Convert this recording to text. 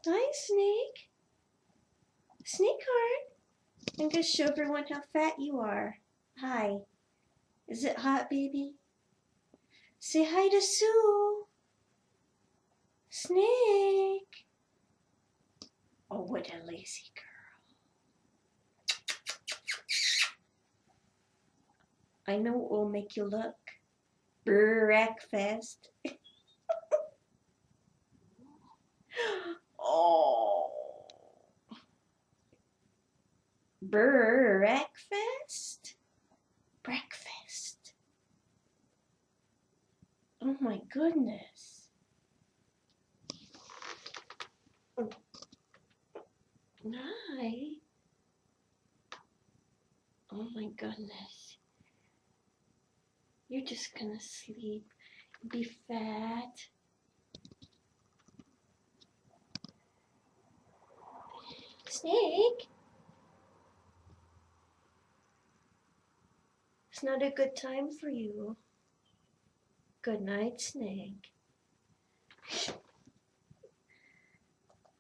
Hi, Snake. Snake Heart. I'm going to show everyone how fat you are. Hi. Is it hot, baby? Say hi to Sue. Snake. Oh, what a lazy girl. I know it will make you look. Breakfast. Oh. Breakfast? Breakfast. Oh my goodness. Hi. Oh my goodness. You're just gonna sleep, be fat. Snake? It's not a good time for you. Good night, Snake.